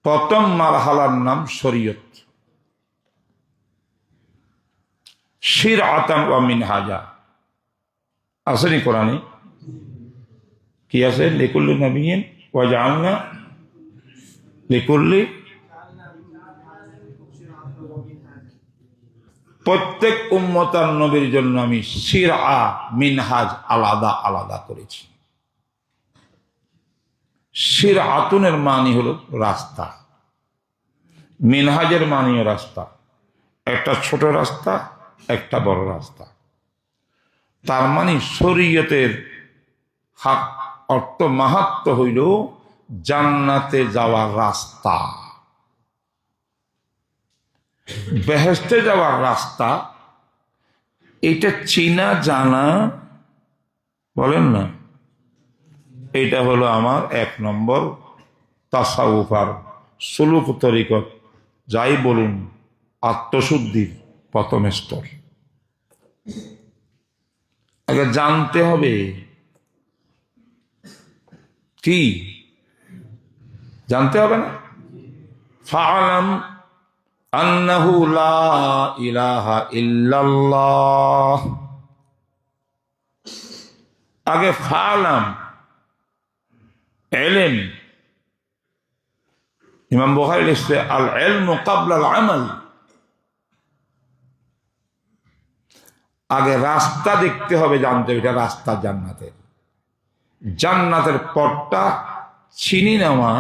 প্রথম মারহালার নাম শরীয়ত, শিরআতান ওয়া মিনহাজা। আসেনি কোরআনে? কি আছে? লিকুল্লি নবিয়্যিন ওয়া জাআলনা লিকুল্লি, প্রত্যেক উম্মতার নবীর জন্য আমি শিরআ মিনহাজ আলাদা আলাদা করেছি। শিরআতুনের মানি হলো রাস্তা, মিনহাজের মানিও রাস্তা। একটা ছোট রাস্তা, একটা বড় রাস্তা। তার মানে শরীয়তের হক অর্থ মাহাত্ম্য হইল জান্নাতে যাওয়ার রাস্তা, বেহেশতে যাওয়ার রাস্তা। এটা চিনা জানা বলেন না, এটা হলো আমার 1 নম্বর তাসাউফ আর সুলুক তরিকত, যাই বলুন, আত্মশুদ্ধির প্রথম স্তর। আগে জানতে হবে কি, জানতে হবে না? ফাআলাম আন্নাহু লা ইলাহা ইল্লাল্লাহ। আগে ফাআলাম, ইলম। ইমাম বুখারী লিখছে আল ইলমু ক্বাবলা আল আমাল। আগে রাস্তা দেখতে হবে, জানতে হবে এটা রাস্তা জান্নাতের। জান্নাতের পথটা চিনি নেওয়া,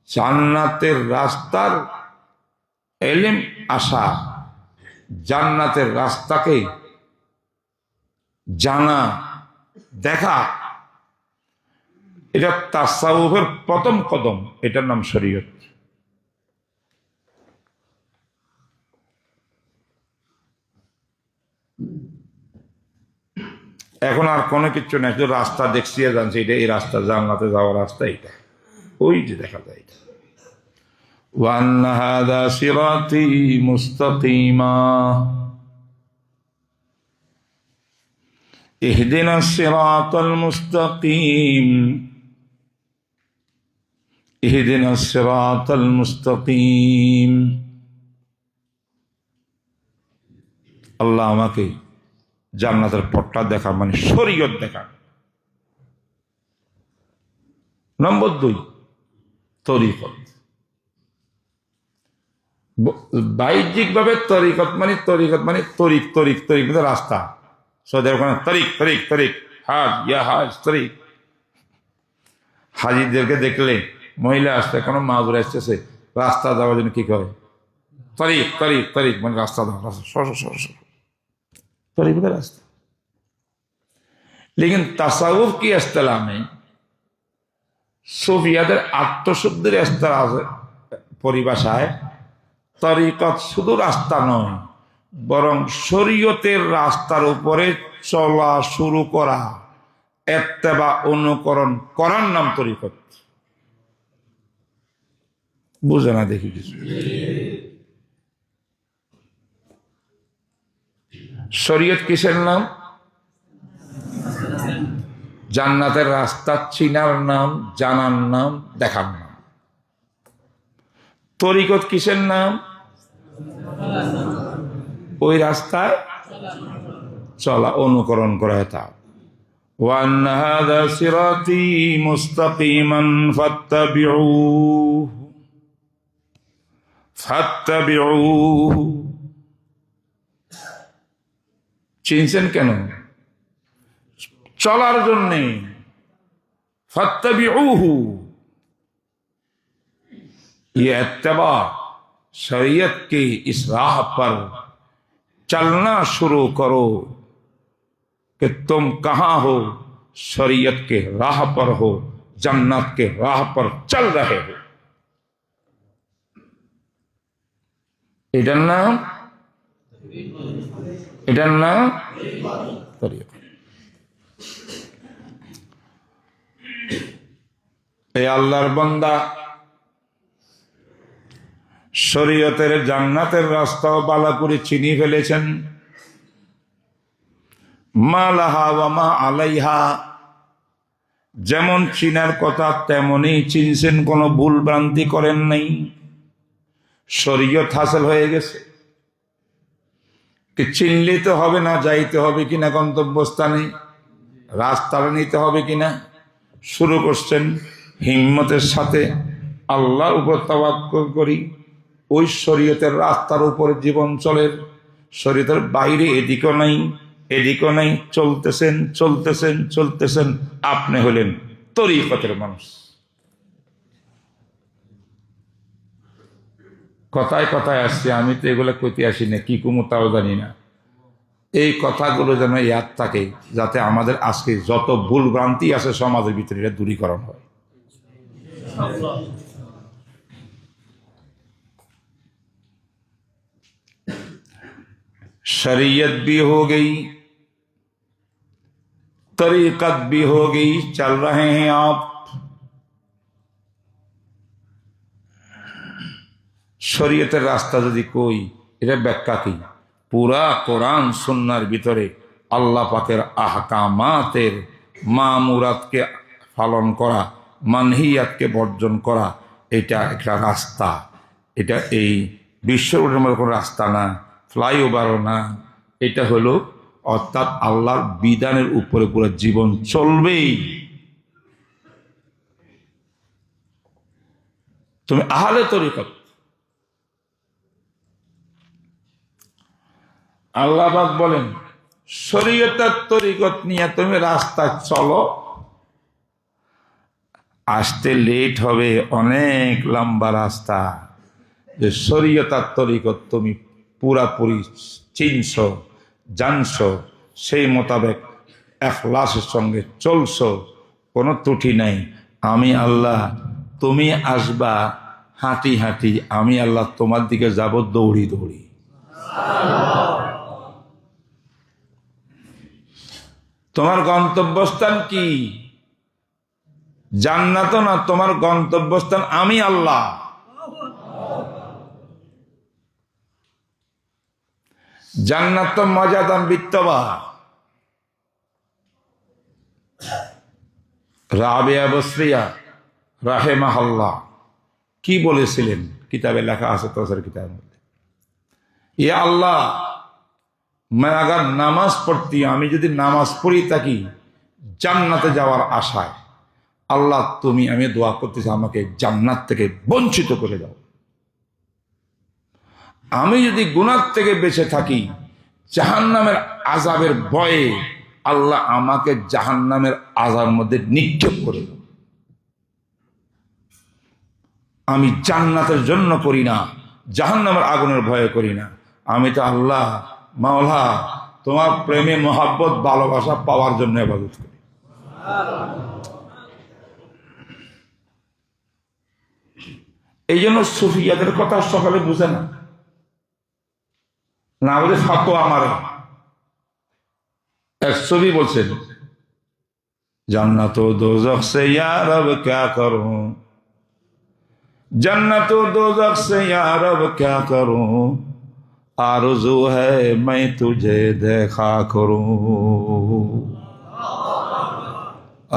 জান্নাতের রাস্তার ইলম আসা, জান্নাতের রাস্তাকে জানা দেখা, এটা তাসাউফের প্রথম কদম। এটার নাম শরীয়ত। এখন আর কোনো কিছু নেই, শুধু রাস্তা দেখছি জানছি এটা এই রাস্তা, জান্নাতে যাওয়ার রাস্তা এটা, ওই যে দেখা যায় এটা। وأن هذا صراطي مستقيما اهدنا الصراط المستقيم اهدنا الصراط المستقيم। আল্লাহ আমাকে জান্নাতের পথটা দেখা, মানে শরীয়ত দেখা। নম্বর 2 তরিকত। বাহ্যিক ভাবে তরিকত মানে তরিক তরিক তরিক মানে রাস্তা। সৌদি ওখানে তরিক তরিক তরিক, হাজ ইয়া হাজ তরিক। হাজিদেরকে দেখলে মহিলা আসতে, কোনো মাহুর আসতেছে, রাস্তা যাওয়ার জন্য কি করে? তরিক তরিক তরিক মানে রাস্তা দাও, রাস্তা তরিক মানে রাস্তা। লেকিন তাসাউফ কি ইসলাম में সুফিয়াদের আত্মশুদ্ধির স্তর আছে পরিভাষায়। তরিকত শুধু রাস্তা নয়, বরং শরীয়তের রাস্তার উপরে চলা শুরু করা, ইত্তেবা অনুকরণ করার নাম তরিকত। বুঝে না দেখি কিছু? শরীয়ত কিসের নাম? জান্নাতের রাস্তা চিনার নাম, জানার নাম, দেখার নাম। তরিকত কিসের নাম? ওই রাস্তায় চলা, অনুকরণ করা। তা وأن هذا صراطي مستقيما فاتبعوه চিনছেন কেন? চলার জন্যে। ফাত্তাবিউহু, ये इत्तिबा शरीयत की इस राह पर चलना शुरू करो कि तुम कहाँ हो, शरीयत के राह पर हो, जन्नत के राह पर चल रहे हो। এটার নাম তরিকত। এই আল্লাহর বান্দা শরীয়তের জান্নাতের রাস্তাও বালা করে চিনি ফেলেছেন। মা লাহা ওয়া মা আলাইহা, যেমন চিনার কথা তেমনই চিনছেন, কোনো ভুল ভ্রান্তি করেন নাই। শরীয়ত হাসিল হয়ে গেছে। কি চিনলে তো হবে না, যাইতে হবে কিনা গন্তব্যস্থানে, রাস্তাটা নিতে হবে কিনা। শুরু করছেন হিম্মতের সাথে, আল্লাহর উপর তাওয়াক্কুল করি, ওই শরীয়তের রাস্তার উপর জীবন চলে, শরীয়তের বাইরে এদিকও নাই এদিকও নাই, চলতেছেন চলতেছেন চলতেছেন, আপনি হলেন তরিকতের মানুষ। কথায় কথায় আসছে, আমি তো এগুলো কইতে আসি না, কি কুমু তাও জানি না। এই কথাগুলো যেন ইয়াদ থাকে, যাতে আমাদের আজকে যত ভুল ভ্রান্তি আছে সমাজের ভিতরে এটা দূরীকরণ হয়। शरीयत भी हो गई, तरीकत भी हो गई, चल रहे हैं आप। শরীয়তের রাস্তা যদি কই, এটা ব্যাখ্যা কি? পুরা কোরআন সুন্নাহর ভিতরে আল্লাহ পাকের আহকামাতের মামুরাতকে পালন করা, মানহিয়াতকে বর্জন করা, এটা একটা রাস্তা। এটা এই বিশ্বের কোনো রাস্তা না, ফ্লাইওভারও না। এটা হলো অর্থাৎ আল্লাহর বিধানের উপরে পুরো জীবন চলবেই। তুমি আহলে তরিকত, আল্লাহ পাক বলেন শরীয়তের তরিকত নিয়ে তুমি রাস্তায় চলো, আসতে লেট হবে, অনেক লম্বা রাস্তা। যে শরীয়তের তরিকত তুমি পুরাপুরি চিনছ, জানছ, সেই মোতাবেক ইখলাসের সঙ্গে চলছ, কোনো ত্রুটি নাই। আমি আল্লাহ, তুমি আসবা হাঁটি হাঁটি, আমি আল্লাহ তোমার দিকে যাব দৌড়ি দৌড়ি। তোমার গন্তব্যস্থান কি? জান্নাত না, তোমার গন্তব্যস্থান আমি আল্লাহ। জান্নাত মজাদান বিত্তবা। রাবিয়া বসরিয়া রাহেমাহুল্লাহ কি বলেছিলেন, কিতাবে লেখা আছে, তাফসীর কিতাবের মধ্যে, ইয়া আল্লাহ, मैं अगर নামাজ পড়তি, আমি যদি নামাজ পড়ি থাকি জান্নাতে যাওয়ার আশায়, আল্লাহ তুমি, আমি দোয়া করতেছি আমাকে জান্নাত থেকে বঞ্চিত করে দাও। আমি যদি গুনাহ থেকে বেঁচে থাকি জাহান্নামের আযাবের ভয়ে, আল্লাহ আমাকে জাহান্নামের আযাবের মধ্যে নিক্ষেপ করে দাও। আমি জান্নাতের জন্য করি না, জাহান্নামের আগুনের ভয়ে করি না। আমি তো আল্লাহ মাওলা তোমার প্রেমে মহাব্বত ভালোবাসা পাওয়ার জন্য ইবাদত করি। এই জন্য সুফিয়াদের কথা সকালে বুঝে না, না বলে ফাঁকো আমার এক ছবি বলছেন, জান্নাত ও দোজখ সে ইয়া রব ক্যা করুं, जन्नत दोज़ख से या रब क्या करूं, आरज़ू है मैं तुझे देखा करूं,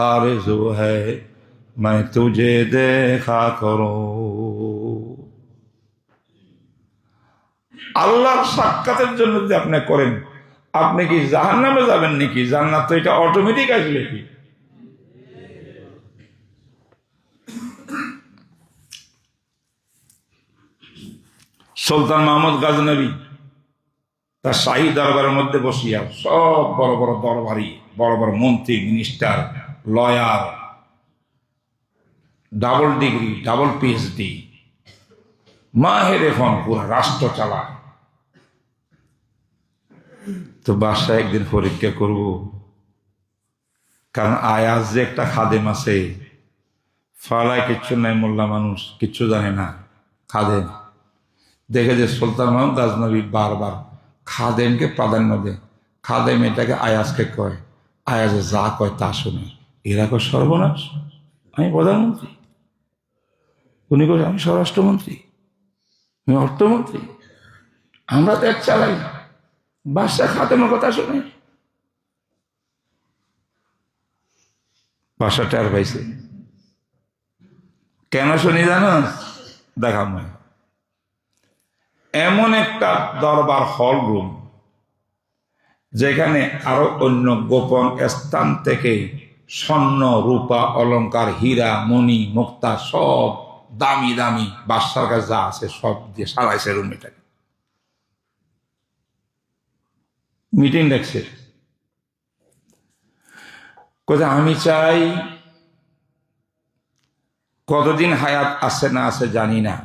आरज़ू है मैं तुझे देखा करूं। আল্লাহর সাক্ষাতের জন্য যদি আপনি করেন, আপনি কি জাহান্নামে যাবেন নাকি? জান্নাত তো এটা অটোমেটিক আসবে কি? সুলতান মাহমুদ গাজনবী তার শাহী দরবারের মধ্যে বসিয়া সব বড় বড় দরবারি, বড় বড় মন্ত্রী, minister, lawyer, double degree, double PhD, মাহের এখন পুরো রাষ্ট্র চালায়। তো বাসায় একদিন পরীক্ষা করব, কারণ আয়াজ যে একটা খাদেম আছে, ফালায় কিচ্ছু নাই, মোল্লা মানুষ কিচ্ছু জানে না, খাদেম দেখে যে সুলতান মাহমুদ গাজনবী বারবার খাদেমকে প্রাধান্য দেয়। খাদেম এটাকে আয়াজকে কয়, আয়াজে যা কয় তা শুনে। এরা কয় সর্বনাশ, আমি প্রধানমন্ত্রী, উনি কয় আমি স্বরাষ্ট্রমন্ত্রী, আমি অর্থমন্ত্রী, আমরা তো এক চালাই না, বাদশা খাদেমের কথা শুনে। ভাষা টের পাইছে কেন শুনি জানো? দেখাম এমন একটা দরবার হল রুম যেখানে আরো অন্য গোপন স্থান থেকে স্বর্ণ রূপা অলংকার হীরা মণি মুক্তা সব দামি দামি বাদশার কাছে যা আছে সব দিয়ে সারাইছে রুম। এটাকে মিটিং দেখছে, কোথায় আমি চাই কতদিন হায়াত আছে না আছে জানি না,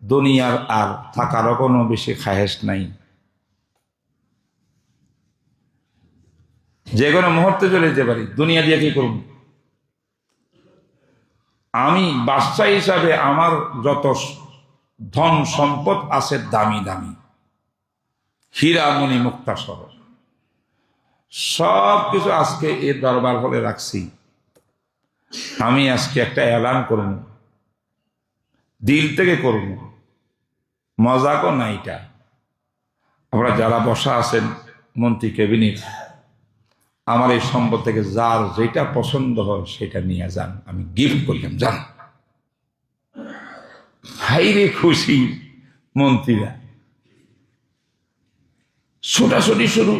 দুনিয়ার আর থাকারও কোনো বেশি খায়েশ নাই, যে কোনো মুহূর্তে চলে যেতে পারি, দুনিয়া দিয়ে কি করব? আমি বাদশা হিসাবে আমার যত ধন সম্পদ আছে দামি দামি হীরা মণি মুক্তা সহ সব কিছু আজকে এর দরবার হলে রাখছি। আমি আজকে একটা এলান করব, দিল থেকে করব, মজাকও না এটা। আমরা যারা বসা আছেন মন্ত্রী ক্যাবিনেট, আমার এই সম্পদ থেকে যার যেটা পছন্দ হয় সেটা নিয়ে যান, আমি গিফট করলাম, যান। হাইরে খুশি মন্ত্রীরা, ছোটাছুটি শুরু,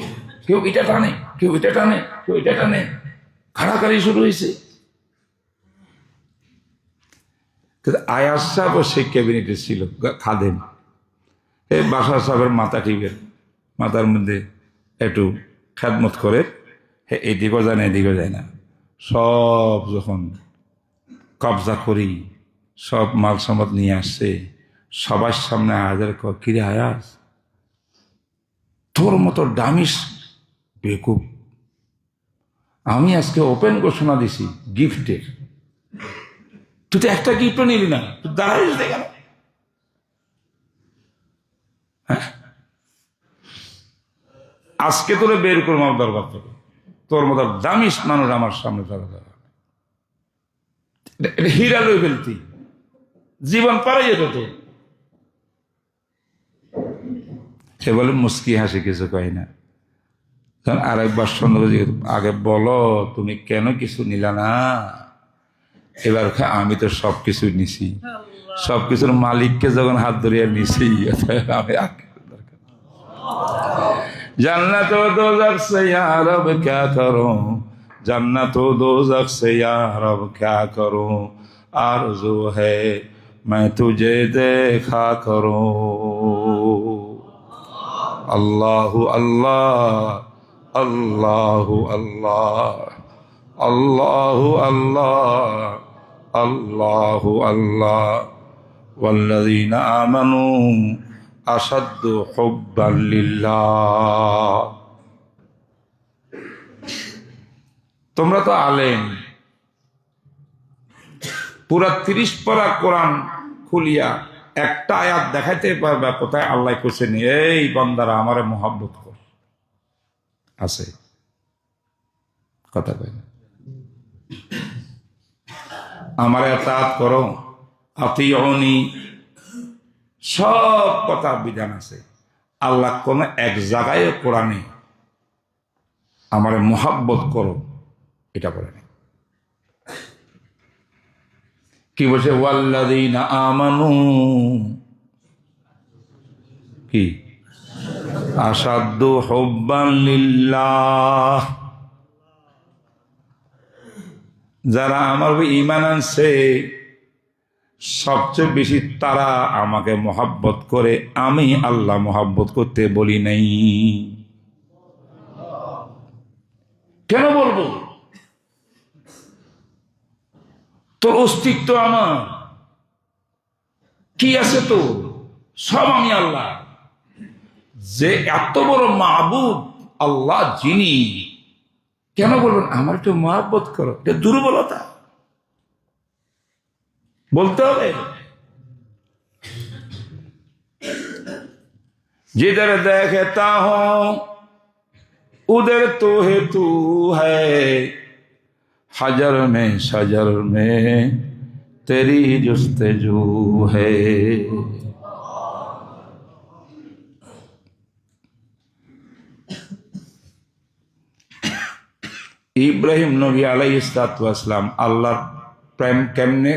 কেউ এটা টানে, কেউ এটা টানে, কেউ এটা টানে, খাড়াখাড়ি শুরু হয়েছে। আয়াস সাহেব সেই ক্যাবিনেটে ছিল, খাদেন, এই বাসার সাহেবের মাথা টিপের মাথার মধ্যে একটু খেদমত করে, এদিকেও যায় না এদিকেও যায় না, সব যখন কবজা করি সব মাল সম্পদ নিয়ে আসছে, সবার সামনে আয়াজের কিরে আয়াজ, তোর মতো ডামিস বেকুব, আমি আজকে ওপেন ঘোষণা দিছি গিফটের, তুই তো একটা গিফটও নিলি না, তুই দাঁড়াইস কেন? হ্যাঁ, আজকে তোরে বের করবো আমার দরবার থেকে, তোর মতো দামিস মানুষ আমার সামনে এটা হীরা লই ফেলতি, জীবন পারে যেত তো। সে বলে মুস্কি হাসি, কিছু কয় না। আর একবার সন্দেহ, আগে বলো তুমি কেন কিছু নিলা না? এবার আমি তো সবকিছু নিছি, সবকিছুর মালিককে যখন হাত ধরিয়ে নিছি, আমি জান্নাত ও দোজখ সে ইয়া রব ক্যা করুं, জান্নাত ও দোজখ সে ইয়া রব ক্যা করুं, আরজু है मैं तुझे देखा करूं। अल्लाहु अल्लाह अल्लाहु अल्लाह अल्लाहु अल्लाह अल्लाहु अल्लाह वल्लज़ीना आमनू আসাদ্দু হুব্বান লিল্লাহ। তোমরা তো আলেম, পুরা 30 পারা কোরআন খুলিয়া একটা আয়াত দেখাইতে পারবে কোথায় আল্লাহ কইছেন এই বান্দারা আমারে মোহাব্বত কর? আছে? কথা কয় না। আমারে আতাত করো, আতিউনি, সব কথা বিধান আছে। আল্লাহ কোন এক জায়গায় কোরআনে আমারে মোহাব্বত করো এটা বলে না। কি বলছে? ওয়াল্লাযীনা আমানু কি আসাদ্দু হুব্বান লিল্লাহ, যারা আমার ঈমান আনছে সবচেয়ে বেশি তারা আমাকে মোহাব্বত করে, আমি আল্লাহ মোহাব্বত করতে বলি নাই। কেন বলবো? তোর অস্তিত্ব আমার, কি আছে তো, সব আমি আল্লাহ। যে এত বড় মাবুদ আল্লাহ যিনি, কেন বলবেন আমার একটু মোহাব্বত করো? এটা দুর্বলতা, বলতে হবে। जिधर देखता हूं उधर तो है तू है, हजर में शजर में तेरी जुस्तजू है। ইব্রাহিম নবী আলাইহিস সালাতু ওয়াস সালাম আল্লাহর প্রেম কেমনে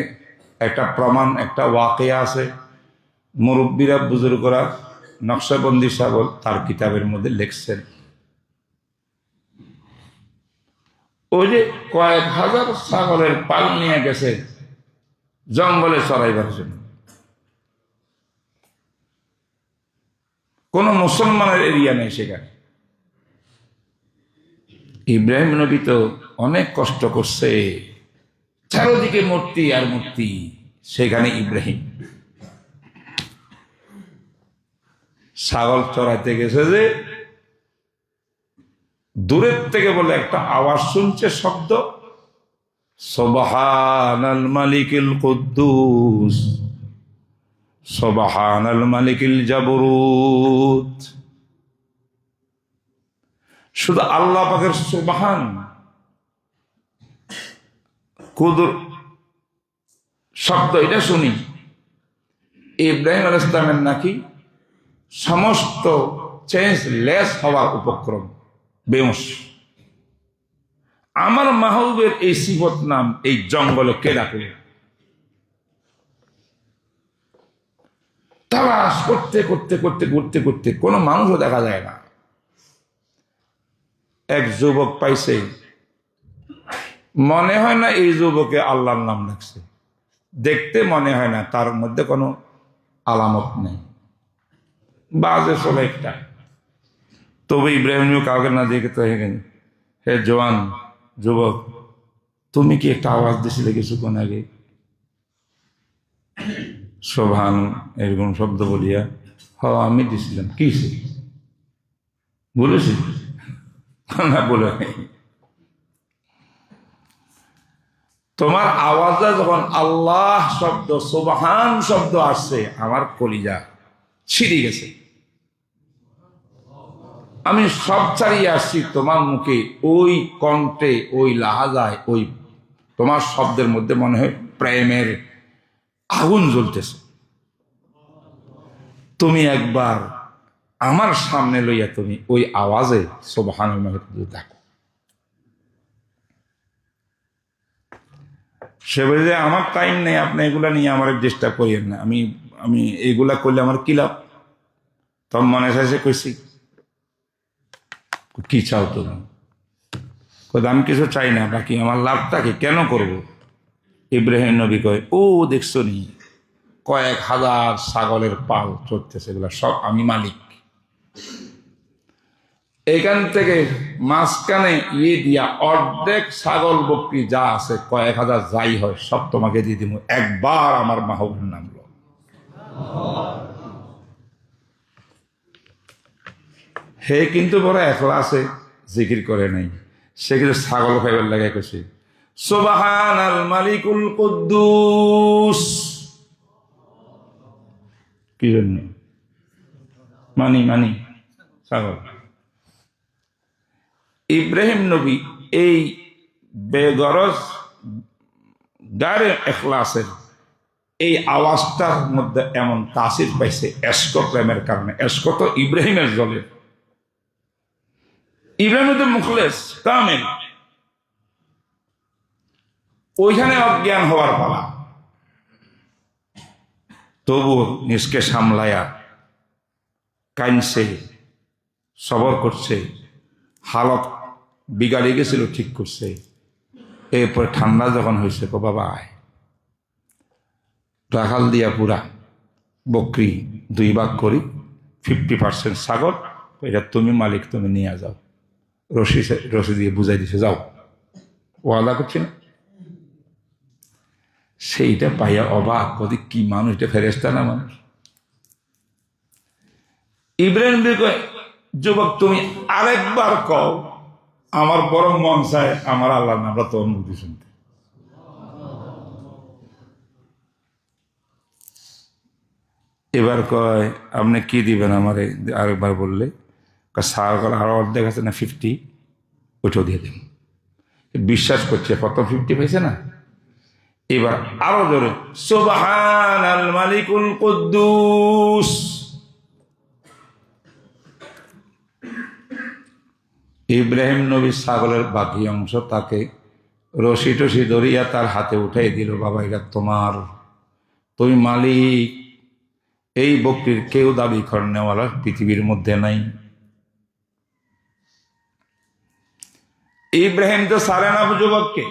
একটা প্রমাণ, একটা ওয়াকিয়া আছে। মুরব্বীরা বুজুর্গরা নকশবন্দি সাহেব তার কিতাবের মধ্যে লিখছেন, ওই যে কয়েক হাজার ছাগলের পাল নিয়ে গেছে জঙ্গলে চড়াইবার জন্য, কোন মুসলমানের এরিয়া নেই সেখানে। ইব্রাহিম নবী তো অনেক কষ্ট করছে, চারদিকে মূর্তি আর মূর্তি, সেখানে ইব্রাহিম ছাগল চড়াইতে গেছে যে দূরের থেকে বলে একটা আওয়াজ শুনছে, শব্দ, সুবহানাল মালিকিল কুদ্দুস সুবহানাল মালিকিল জাবরুত। শুধু আল্লাহ পাকের সুবহান কুদুর শব্দ এটা শুনি, ইব্রাহিম আলাইহিস সালামের নাকি সমস্ত চেঞ্জ লেস হওয়ার উপক্রম, বেউস। আমার মাহবুবের এই সিফত নাম এই জঙ্গলে কে ডাকলে? তালাশ করতে করতে করতে করতে করতে কোনো মানুষও দেখা যায় না। এক যুবক পাইছে, মনে হয় না এই যুবকে আল্লাহর নাম ডাকছে, দেখতে মনে হয় না, তার মধ্যে কোনো আলামত নেই, বাজে চলে একটা। তবে ইব্রাহিম কাউকে না দেখে তো হে জওয়ান যুবক, তুমি কি একটা আওয়াজ দিছিলে কিছুক্ষণ আগে? সোভান এরকম শব্দ বলিয়া, আমি দিছিলাম। কি বলেছি না? বলে তোমার আওয়াজটা যখন আল্লাহ শব্দ, সুবহান শব্দ আসছে, আমার কলিজা ছিঁড়ে গেছে। আমি সব ছাড়িয়ে আসছি তোমার মুখে, ওই কণ্ঠে, ওই লাহাজায়, ওই তোমার শব্দের মধ্যে মনে হয় প্রেমের আগুন জ্বলতেছে। তুমি একবার আমার সামনে লইয়া তুমি ওই আওয়াজে সুবহানাল্লাহ দেখো। সে বলে, আমার টাইম নেই, আপনি এগুলা নিয়ে আমার ডিস্টার্ব করিয়েন না, আমি আমি এইগুলা করলে আমার কি লাভ? তখন মনে চাইছে কইছি, কি চাও তুমি? আমি কিছু চাই না, বাকি আমার লাভটা কি কেন করব? ইব্রাহিম নবী কয়, ও দেখছো নি কয়েক হাজার ছাগলের পাল চড়তেছে, এগুলা সব আমি মালিক। এখান থেকে মাঝখানে দিয়া অর্ধেক ছাগল বকরি যা আছে, কয়েক হাজার যাই হয়, সব তোমাকে দিয়ে দিব, একবার আমার মাহবুবের নাম লো। হে কিন্তু বড় একলা আছে, জিকির করে নাই। সে কিন্তু ছাগল খাইবার লাগাই কইছে, সুবহানাল মালিকুল কুদ্দুস। কি জন্য? মানি ছাগল। ইব্রাহিম নবী এই বেগরজ গারে এখলাসের এই আওয়াজটার মধ্যে এমন তাসির পাইছে এশক প্রেমের কারণে। এশক তো ইব্রাহিমের জলে, ইব্রাহিম তো মুখলেস কামেল, ওইখানে অজ্ঞান হওয়ার পালা। তবু নিজকে সামলায়া কাইনছে, সবর করছে, হালত বিগাড়ে গেছিল ঠিক করছে। এরপর ঠান্ডা যখন হয়েছে, বাবা আয়, রাখাল দিয়া পুরা বকরি 2 ভাগ করি, 50% ছাগল, এটা তুমি মালিক, তুমি নিয়ে যাও। রশি দিয়ে বুঝাই দিছে, যাও। ওয়াদা করছি না? সেইটা পাইয়া অবাক, কদি কি মানুষ, এটা ফেরেশতা না মানুষ? ইব্রাহিম কয়, যুবক তুমি আরেকবার কও, আমার বড় মন চায় আমার আল্লাহর নামটা তোর মুক্তি শুনতে। এবার কয়, আপনি কি দিবেন আমারে? আরেকবার বললে ছাগল আরো অর্ধেক আছে না, 50, ওইটাও দিয়ে দেন। বিশ্বাস করছে, প্রথম 50 পেয়েছে না, এবার আরো জোরে সুবহানাল মালিকুল কুদ্দুস। ইব্রাহিম নবী ছাগলের বাকি অংশ তাকে রশি টসি ধরিয়া তার হাতে উঠাই দিল, বাবা এটা তোমার, তুমি মালিক, এই বকরির কেউ দাবি করনেওয়ালা পৃথিবীর মধ্যে নাই। ইব্রাহিম তো সারে না যুবককে।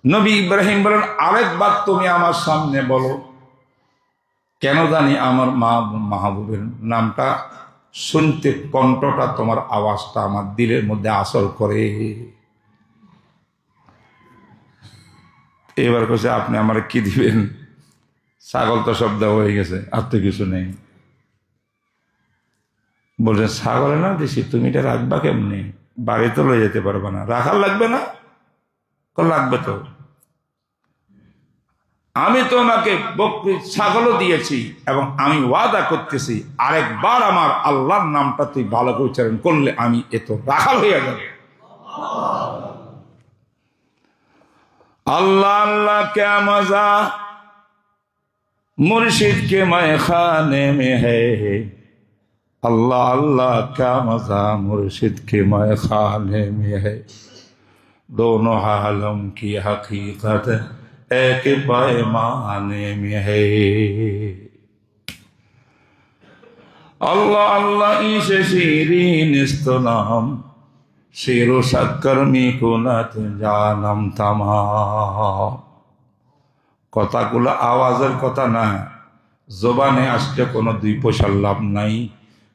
নবী ইব্রাহিম বলেন, আরেকবার তুমি আমার সামনে বলো। কেন জানি আমার মাহবুবের নামটা শুনতে, কণ্ঠটা, তোমার আওয়াজটা আমার দিলের মধ্যে আসর করে। এবার কইছে, আপনি আমার কি দিবেন? ছাগল তো শব্দ হয়ে গেছে, আর তো কিছু নেই। বলছেন, ছাগলে না দিছি, তুমি এটা রাখবা কেমনি? বাড়িতে লয়ে যেতে পারবে না। রাখার লাগবে না? লাগবে তো। আমি তোমাকে বকরি ছাগলও দিয়েছি এবং আমি ওয়াদা করতেছি আরেকবার আমার আল্লাহর নামটা তুই ভালো করে উচ্চারণ করলে আমি এত রাখাল হয়ে যাবে। अल्लाह अल्लाह क्या मजा मुर्शिद के मैखाने में है, अल्लाह अल्लाह क्या मजा मुर्शिद के मैखाने में है, दोनों आलम की हकीकत एक पैमाने में है। अल्लाह अल्लाह इसे शीरीन इस्तनाम শিরো সাক্কর্মী কুনাত জানাম তামা। কথাগুলো আওয়াজের কথা না, জবানে আসলে কোনো দুই পয়সার লাভ নাই।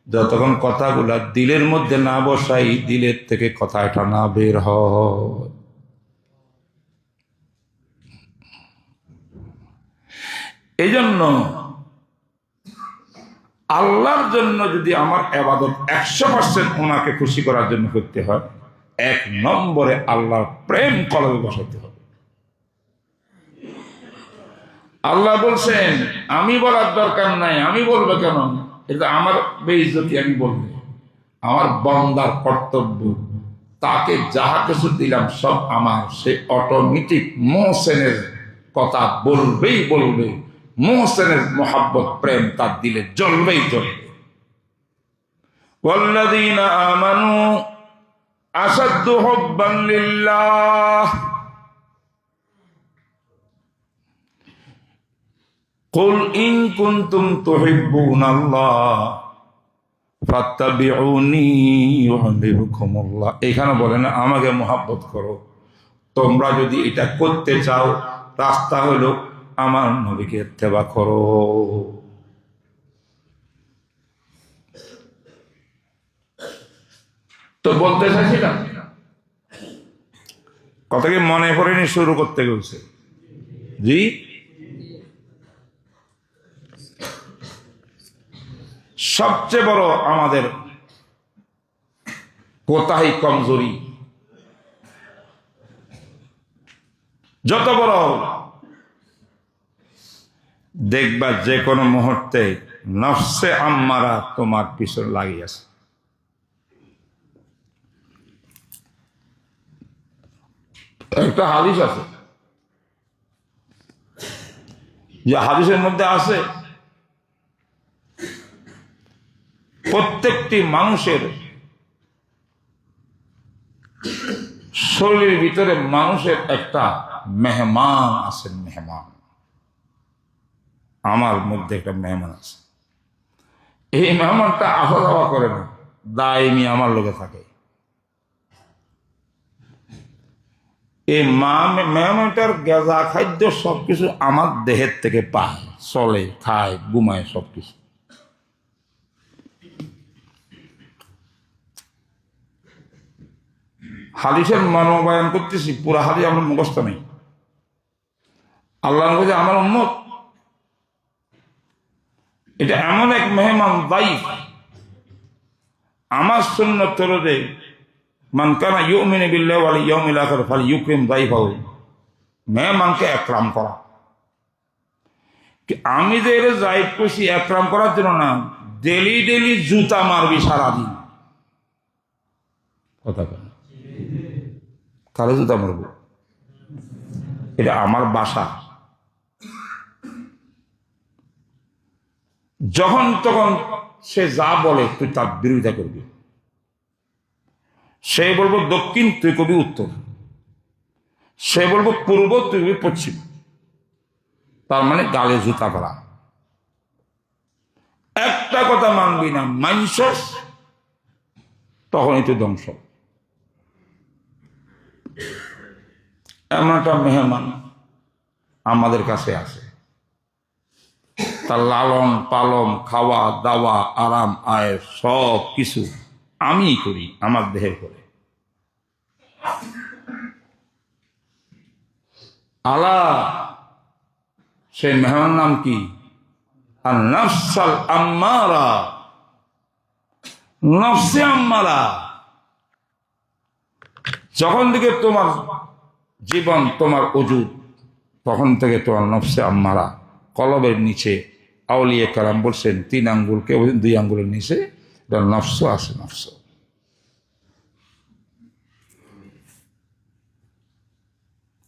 যতক্ষণ কথাগুলা দিলের মধ্যে না বসাই, দিলের থেকে কথা এটা না বের হয়। এই জন্য আল্লাহর জন্য যদি আমার ইবাদত 100% ওনাকে খুশি করার জন্য করতে হয়, 1 নম্বরে আল্লাহর প্রেম কলবে বসাতে হবে। আল্লাহ বলছেন, আমি বলার দরকার নাই, আমি বলবো কেন? এটা আমার বেইজ্জতি, আমি বলবো। আমার বান্দার কর্তব্য, তাকে যাহা কিছু দিলাম সব আমার, সে অটোমেটিক মোহসেনের কথা বলবেই বলবে। মোহসেনের মোহাব্বত প্রেম তার দিলে জ্বলবেই জ্বলবে। ওয়াল্লাযীনা আমানু আশাদ্দু হুব্বান লিল্লাহ কুল ইন কুনতুম তুহিব্বুনাল্লাহ ফাত্তাবিউনি ইউহিব্বুকুমুল্লাহ। এখানে বলে না আমাকে মোহাব্বত করো। তোমরা যদি এটা করতে চাও, রাস্তা হলো আমার নবীকে ইত্তেবা করো। তো বলতে চাইছিলাম, কথা কি মনে পড়েনি? শুরু করতে গেছে জি। সবচেয়ে বড় আমাদের কোথায় কমজোরি, যত বড় দেখবা যে কোনো মুহূর্তে নফসে আম্মারা তোমার পিছনে লাগিয়ে আছে। একটা হাদিস আছে, যে হাদিসের মধ্যে আছে প্রত্যেকটি মানুষের শরীরের ভিতরে মানুষের একটা মেহমান আছে। মেহমান, আমার মধ্যে একটা মেহমান আছে। এই মেহমানটা আসা যাওয়া করে না, দাইমি আমার লোকে থাকে। এই মেহমানটার গেজা খাদ্য সবকিছু আমার দেহের থেকে পায়, চলে, খায়, ঘুমায়, সবকিছু। হাদিসের মর্মবায়ন করতেছি, পুরা হাদিস আমার মুখস্থ নেই। আল্লাহ বলে, আমার উম্মত এটা এমন এক মেহমান দাইফ, আমার সুন্নাত রোজে মান কানা ইউমিনু বিল্লাহি ওয়াল ইয়াউমিল আখির ফালইউকরিম দাইফাহু। মেহমানকে একরাম করা। আমি যে এর জায়েদ কইছি একরাম করার জন্য না, ডেলি ডেলি জুতা মারবি সারাদিন। কথা বল, কারো জুতা মারবো? এটা আমার বাসা। যখন তখন সে যা বলে তুই তার বিরোধিতা করবি। সে বলবো দক্ষিণ, তুই কবি উত্তর। সে বলবো পূর্ব, তুই কবি পশ্চিম। তার মানে গালে জুতা করা। একটা কথা মানবি না, মানছস, তখনই তুই ধ্বংস। এমন একটা মেহমান আমাদের কাছে আছে, তার লালন পালন, খাওয়া দাওয়া, আরাম আয়ের সব কিছু আমি করি, আমার দেহের করে। আলা, সেই মেহমান নাম কি? আর নফসাল আম্মারা, নফসে আম্মারা। যখন থেকে তোমার জীবন, তোমার ওজুদ, তখন থেকে তোমার নফসে আম্মারা কলবের নিচে। আউলিয়া কালাম বলছেন 3 আঙ্গুলকে 2 আঙ্গুলের নিচে নফস আছে। নফস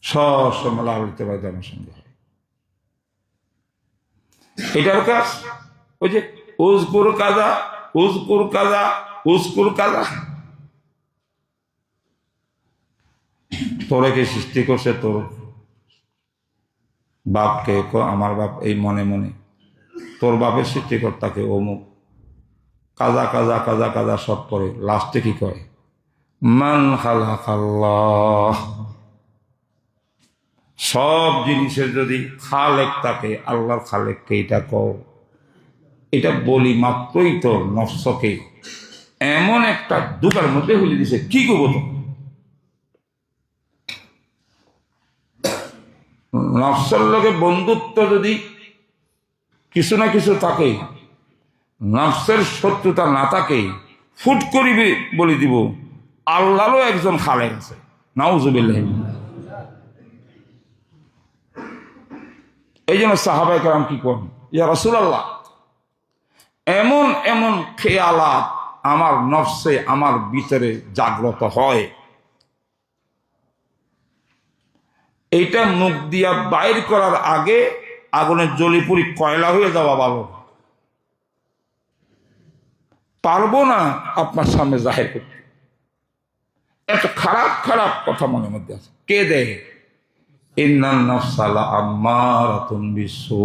সবসময় লালিতে বাড়িতে আমার সঙ্গে হয়। এটার কাজ ওই যে উজকুর কাজা, উজকুর কাজা, উজকুর কাজা। তোরে কে সৃষ্টি করছে? তোর বাপকে। আমার বাপ এই মনে মনে। তোর বাপের সৃষ্টিকর্তাকে অমুক। কাজা কাজা কাজা কাজা সব করে লাস্টে কি কয়? মান খালাকাল্লাহ। সব জিনিসের যদি খালেক থাকে, আল্লাহর খালেককে এটা কর। এটা বলি মাত্রই তোর নফসকে এমন একটা দুকার মধ্যে হইলে দিছে, কি করবো তো? নফসের লোকে বন্ধুত্ব যদি কিছু না কিছু থাকে, নফসের শত্রুতা না থাকে, ফুট করিবে বলে দিব আল্লাহরও একজন খালেক আছে। নাউজুবিল্লাহ। এই জন্য সাহাবায়ে কেরাম কি করেন, ইয়া রাসূলুল্লাহ, এমন এমন খেয়ালাত আমার নফসে, আমার ভিতরে জাগ্রত হয়, এইটা মুখ দিয়া বাইর করার আগে আগুনের জলিপুরি কয়লা হয়ে যাওয়া ভালো। পারবো না আপনার সামনে জাহির করতে। এত খারাপ খারাপ কথা মনের মধ্যে আছে। কে দেয়? ইন্নান নাফসা লাআম্মারাতুন বিসু।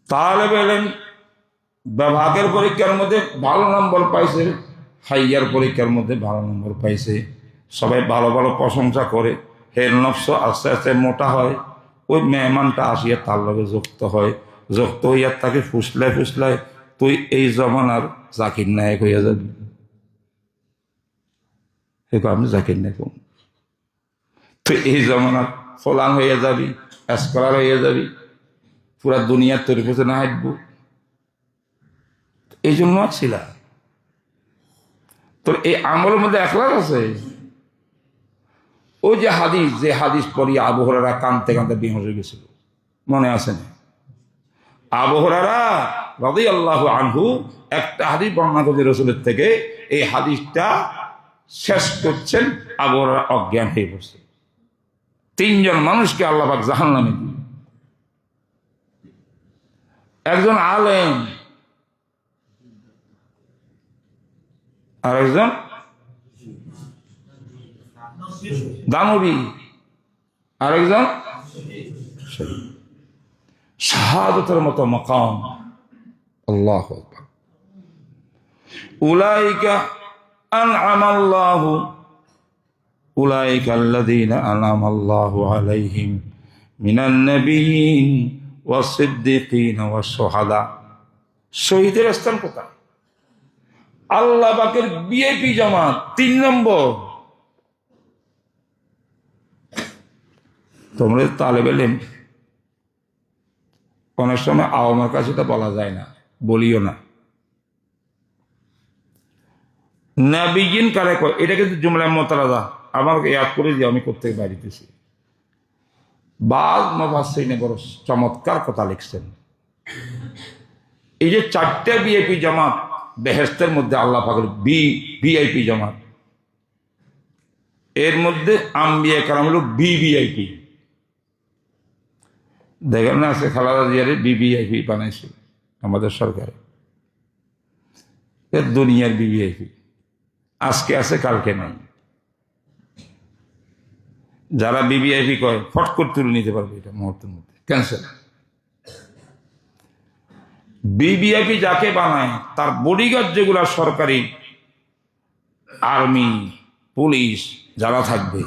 তালেব ইলম বিভাগের পরীক্ষার মধ্যে ভালো নম্বর পাইছে, হাইয়ার পরীক্ষার মধ্যে ভালো নম্বর পাইছে, সবাই ভালো ভালো প্রশংসা করে। হের নফস আস্তে আস্তে মোটা হয়। ওই মেহমানটা আসিয়া তার লগে যুক্ত হয়, যুক্ত হইয়া তাকে ফুসলায় ফুসলায়, তুই এই জমানার জাকির নায়ক হইয়া যাবি। আমি জাকির নায়ক, তুই এই জমানার ফলান হইয়া যাবি, স্কলার হইয়া যাবি, পুরা দুনিয়ার তোর পেছনে হাঁটবো। এই জন্য ছিল তোর এই আমলের মধ্যে এখলাস আছে। ওই যে হাদিস পড়ি আবু হুরায়রা কাঁদতে কাঁদতে বেহুশ হয়ে গেছিল, মনে আছে না? আবু হুরায়রা রাদিয়াল্লাহু আনহু একটা হাদিস বর্ণনা করেছেন রাসূলের থেকে। এই হাদিসটা শেষ করছেন, আবু হুরায়রা অজ্ঞান হয়ে পড়ছে। 3 জন মানুষকে আল্লাহ পাক জাহান্নামে দিলেন। একজন আলেম, আর একজন দানবী, আর একজন শাহাদাতের মতো মাকাম। আল্লাহু আকবার। উলাইকা আনআমাল্লাহু, উলাইকা আল্লাযীনা আনআমাল্লাহু আলাইহিম মিনান নাবিয়্যিন ওয়াস সিদ্দীকিন ওয়াস শুহাদা। শহীদের স্থান কোথায়? আল্লাহ পাকের ভিআইপি জামাত 3 নম্বর। তোমরা তালেবে ইলম অনেক সময় আওয়ামের কাছে এটা বলা যায় না, বলিও না। নাবিয়িন কারে কয়? এটা কিন্তু জুমলা মুতারাদা, আমাকে ইয়াদ করে দিয়ে আমি করতে পারিতেছি। বাজ মুফাসসিরিনে বড় চমৎকার কথা লিখছেন। এই যে 4টে ভিআইপি জামাত বেহেশতের মধ্যে, আল্লাহ পাকের ভিআইপি জামাত, এর মধ্যে আম্বিয়া কারাম হলো ভিভিআইপি। দেখেন না, আছে খালেদা জিয়ারে ভিভিআইপি বানাইছে আমাদের সরকারে। এর দুনিয়ার বিবিআইপি, আজকে আছে কালকে নাই। যারা বিবিআইপি কয় ফট করে তুলে নিতে পারবে এটা মুহূর্তের মধ্যে, ক্যান্সেল। বিবিআইপি যাকে বানায় তার বডিগার্ড যেগুলা সরকারি, আর্মি, পুলিশ যারা থাকবে,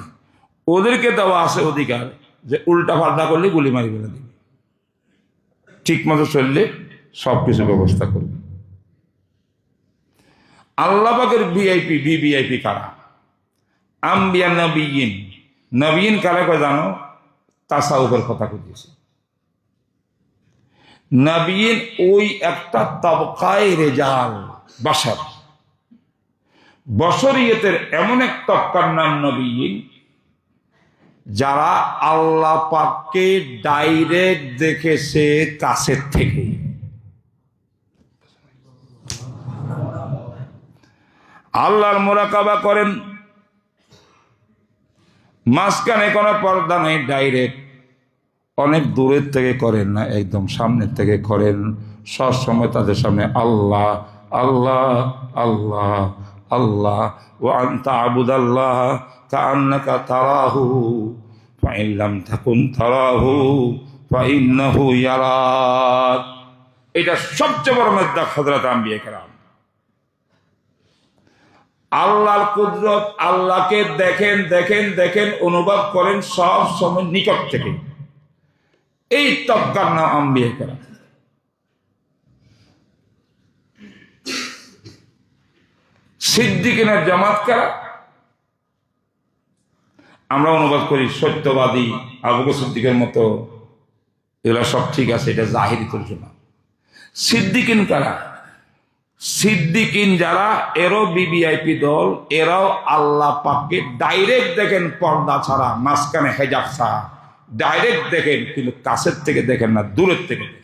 ওদেরকে দেওয়া আছে অধিকার যে উল্টা পাল্টা করলে গুলি মারি ফেলে দিবে, ঠিক মতো চললে সবকিছু ব্যবস্থা করবে। আল্লাহ পাকের ভিআইপি বিভিআইপি কারা? আম্বিয়া নবীন। নবীন কারা কয় জানো? তাসাউফের কথা কইতেছে। নবীন ওই একটা তবকায়ে রেজাল বাশার, বশরিয়তের এমন এক তবকার নাম নবীন, যারা আল্লাহ পাককে ডাইরেক্ট দেখেছে কাছের থেকে। আল্লাহর মুরাকাবা করেন, মাঝখানে কোনো পর্দা নেই, ডাইরেক্ট। অনেক দূরের থেকে করেন না, একদম সামনের থেকে করেন। সব সময় তাদের সামনে আল্লাহ আল্লাহ আল্লাহ আল্লাহ। ওয়া আনতা আবুদাল্লাহ কাআন্নাকা তারাহু ফাইন লাম তাকুন তারাহু ফাইন্নাহু ইয়ারাক। এটা সবচেয়ে বড় মেজদাক হযরত আম্বিয়া কেরাম। আল্লাহর কুদরত, আল্লাহকে দেখেন দেখেন দেখেন, অনুভব করেন সব সময় নিকট থেকে। এই তবকার নাম আম্বিয়া কেরাম। সিদ্দিকিনের জামাত কারা? আমরা অনুবাদ করি সত্যবাদী, আবু বকর সিদ্দিকের মতো, এগুলো সব ঠিক আছে, এটা জাহিরি তর্জমা। সিদ্দিকিন কারা? সিদ্দিকিন যারা, এরও বিভিআইপি দল, এরাও আল্লাহ পাককে ডাইরেক্ট দেখেন, পর্দা ছাড়া, মাঝখানে হেজাব ছাড়া ডাইরেক্ট দেখেন, কিন্তু কাছের থেকে দেখেন না, দূরের থেকে দেখেন।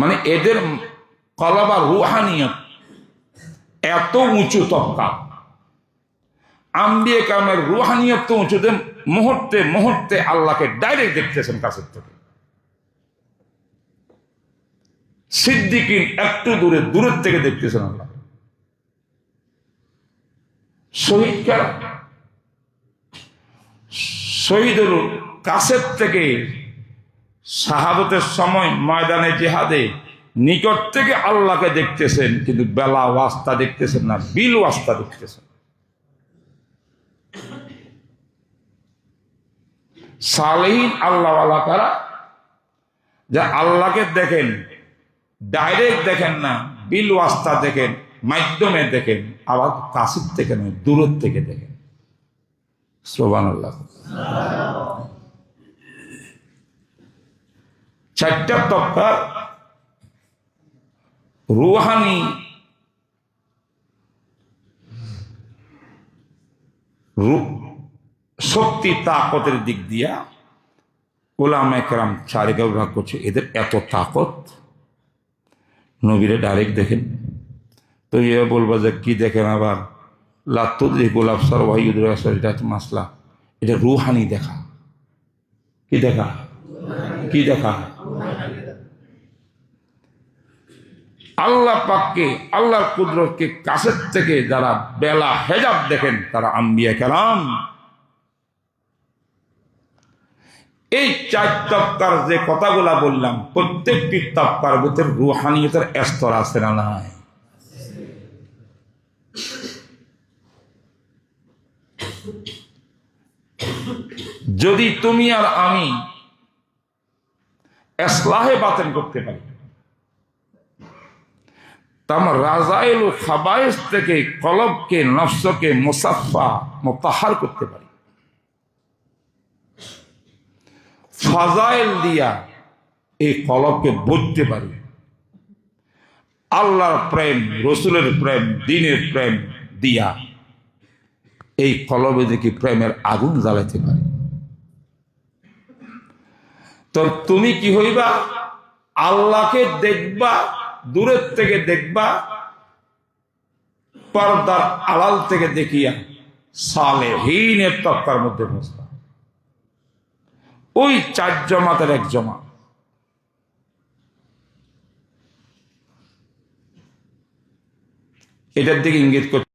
মানে এদের কলবা রুহানিয়ত এত উঁচু তবকা। আম্বিয়া কেরামের রুহানিয়ত তো উঁচুতে, মুহূর্তে মুহূর্তে আল্লাহকে ডাইরেক্ট দেখতেছেন কাছের থেকে। সিদ্দিকিন একটু দূরে, দূরের থেকে দেখতেছেন আল্লাহ। শহীদ কারা? শহীদের কাছের থেকে, শাহাদতের সময় ময়দানে জিহাদে নিকট থেকে আল্লাহকে দেখতেছেন, কিন্তু বেলা ওয়াস্তা দেখতেছেন না, বিল ওয়াস্তা দেখতেছেন। সালেহীন আল্লাহওয়ালা কারা? যা আল্লাহকে দেখেন, ডাইরেক্ট দেখেন না, বিল ওয়াস্তা দেখেন, মাধ্যমে দেখেন, আবার কাছের থেকে নয়, দূরের থেকে দেখেন। সুবহানাল্লাহ। চারটা তবকা রুহানি শক্তি তাকতের দিক দিয়া উলামায়ে কেরাম চারিকা বিভাগ করছে। এদের এত তাকত, নবীরে ডাইরেক্ট দেখেন। তো এ বলবো যে কি দেখেন আবার, লাতুদ্রিকুল আবসার ওয়া ইউদরিকুল আবসার, এটা হচ্ছে মাসলা। এটা রুহানি দেখা। কি দেখা? কি দেখা? আল্লাহ পাককে, আল্লাহর কুদরতকে কাছের থেকে যারা বেলা হেজাব দেখেন, তারা আম্বিয়া কেরাম। এই চার তবকার যে কথাগুলা বললাম, প্রত্যেকটি তবকার ভিতরে রুহানিয়তের স্তর আছে না নাই? যদি তুমি আর আমি ইসলাহে বাতিন করতে পারি, তাম রাজাইল ও খাবায়েস থেকে কলবকে, নফসকে মুসাফা মুতাহার করতে পারি, ফাজাইল দিয়া এই কলবকে বুঝতে পারি, আল্লাহর প্রেম, রসুলের প্রেম, দ্বীনের প্রেম দিয়া এই কলবে দেখি প্রেমের আগুন জ্বালাইতে পারি, তো তুমি কি হইবা? আল্লাহকে দেখবা, দূরের থেকে দেখবা, পর্দার আড়াল থেকে দেখিয়া সালেহীনের তবকার মধ্যে বসবা। ওই চার জমাতের এক জমা। এটার দিকে ইঙ্গিত করছে।